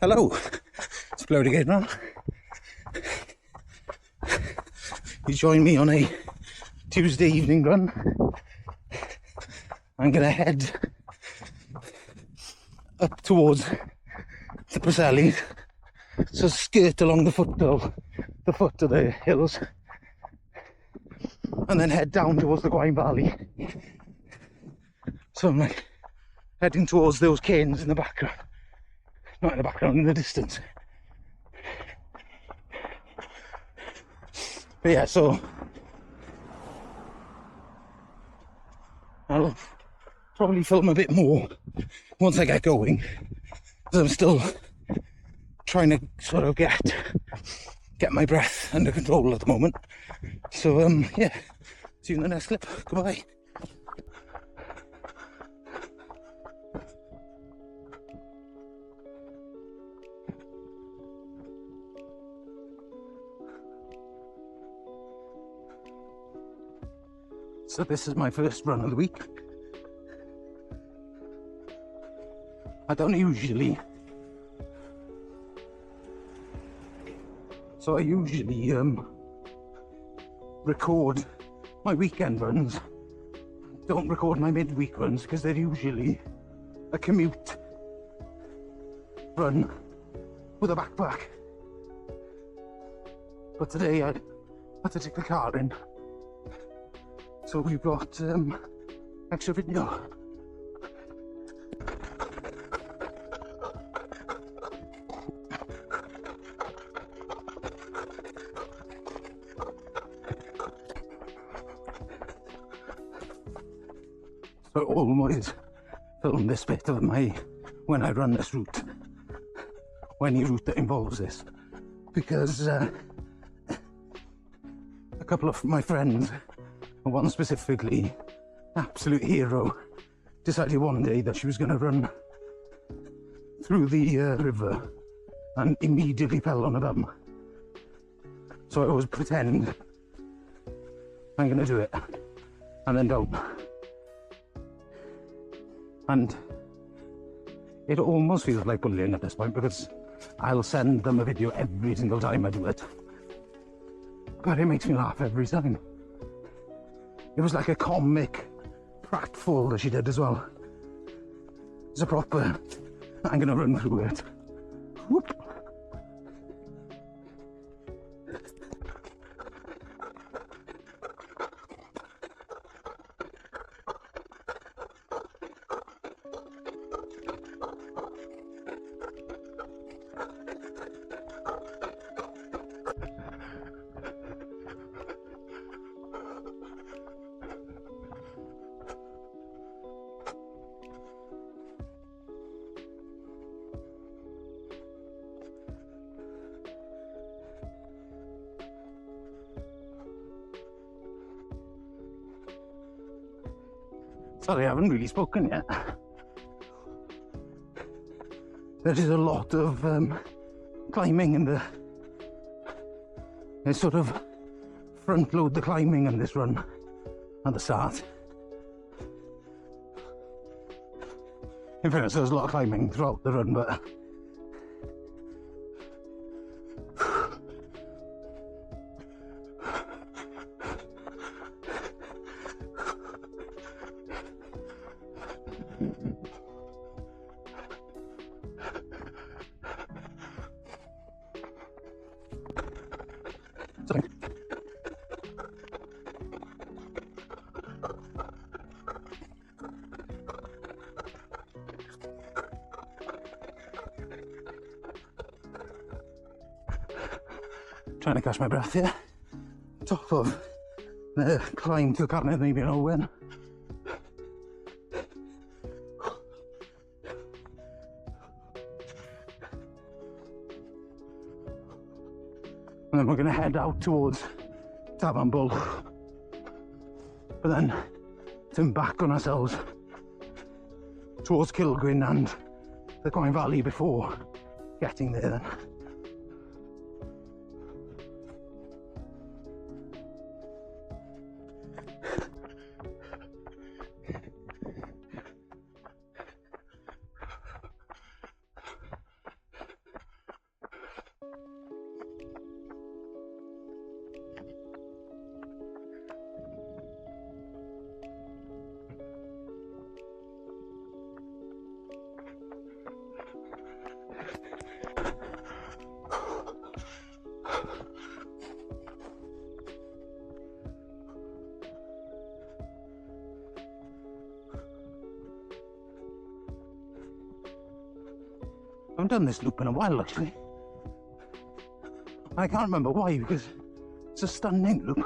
Hello, it's Bloody again now. You join me on a Tuesday evening run. I'm going to head up towards the Preseli, so skirt along the foot of the hills, and then head down towards the Gwaun Valley. So I'm like heading towards those cairns in the background. Not in the background, in the distance. But yeah, so I'll probably film a bit more once I get going, because I'm still trying to sort of get my breath under control at the moment. So yeah, see you in the next clip. Goodbye. So this is my first run of the week. I don't usually, so I usually record my weekend runs. Don't record my midweek runs because they're usually a commute run with a backpack. But today I had to take the car in, so we've got extra video. So I always film this bit of when I run this route, or any route that involves this, because a couple of my friends, one specifically, absolute hero, decided one day that she was going to run through the river and immediately fell on her bum. So I always pretend I'm going to do it and then don't. And it almost feels like bullying at this point, because I'll send them a video every single time I do it. But it makes me laugh every time. It was like a comic pratfall that she did as well. It's a proper, I'm gonna run through it. Whoop. Sorry, I haven't really spoken yet. There is a lot of climbing in I sort of front load the climbing in this run at the start. In fairness, there's a lot of climbing throughout the run, but sorry. Trying to catch my breath here. Top of the climb to Carnedd Meibion Owen. And then we're going to head out towards Bull, but then turn back on ourselves towards Kilgwyn and the Gwaun Valley before getting there then. haven't done this loop in a while actually. I can't remember why, because it's a stunning loop.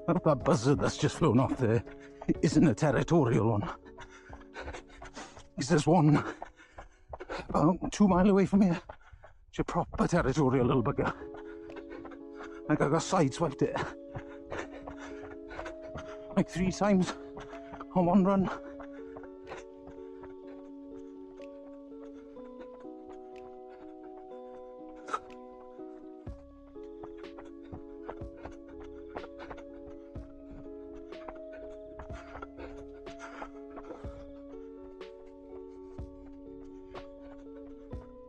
I hope that buzzard that's just flown off there isn't a territorial one. Because there's one about 2 miles away from here. It's a proper territorial little bugger. Like I got sideswiped it like 3 times on one run.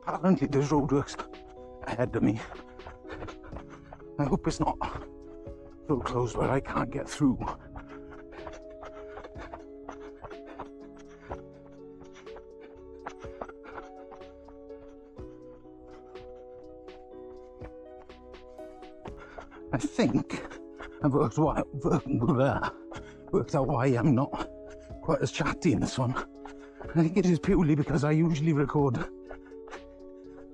Apparently there's roadworks ahead of me. I hope it's not so close where I can't get through. I think I've worked out why I'm not quite as chatty in this one. I think it is purely because I usually record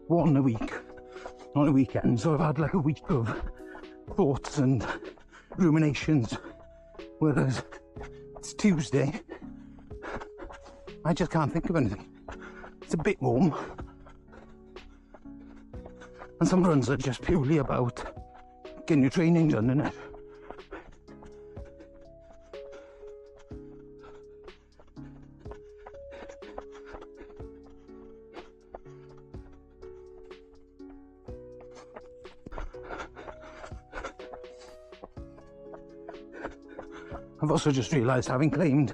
one a week on a weekend, so I've had like a week of thoughts and ruminations, whereas it's Tuesday, I just can't think of anything. It's a bit warm, and some runs are just purely about getting your training done, innit? I've also just realised, having claimed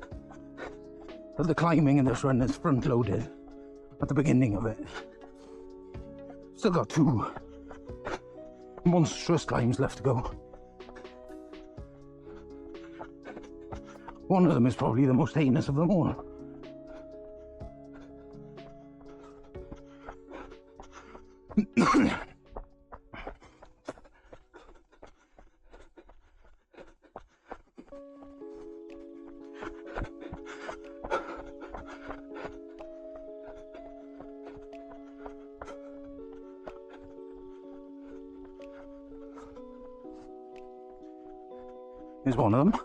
that the climbing in this run is front loaded at the beginning of it, still got 2 monstrous climbs left to go. One of them is probably the most heinous of them all. Here's one of them.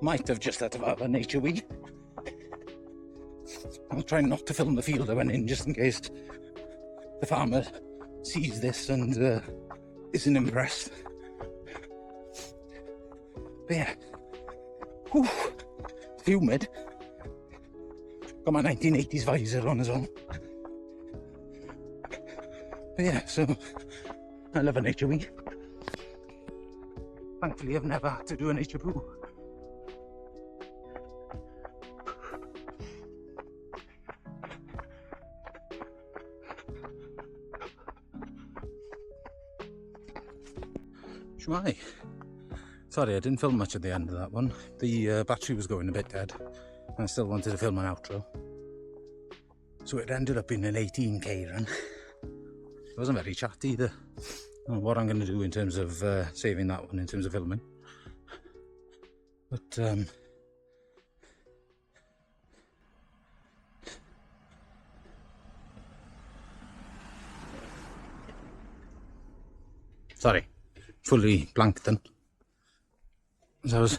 Might have just had to have a nature week. I'll try not to film the field I went in, just in case the farmer sees this and isn't impressed. But yeah. Whew, it's humid. Got my 1980s visor on as well. But yeah, so I love a nature week. Thankfully I've never had to do a nature poo. Shwai. Sorry, I didn't film much at the end of that one. The battery was going a bit dead, and I still wanted to film an outro. So it ended up being an 18k run. It wasn't very chatty either. I don't know what I'm going to do in terms of saving that one in terms of filming. But sorry, fully blanked then. So I was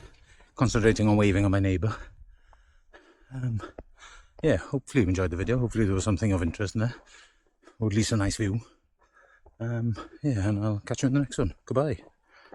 concentrating on waving at my neighbour. Yeah, hopefully you enjoyed the video. Hopefully there was something of interest in there, or at least a nice view. Yeah, and I'll catch you in the next one. Goodbye.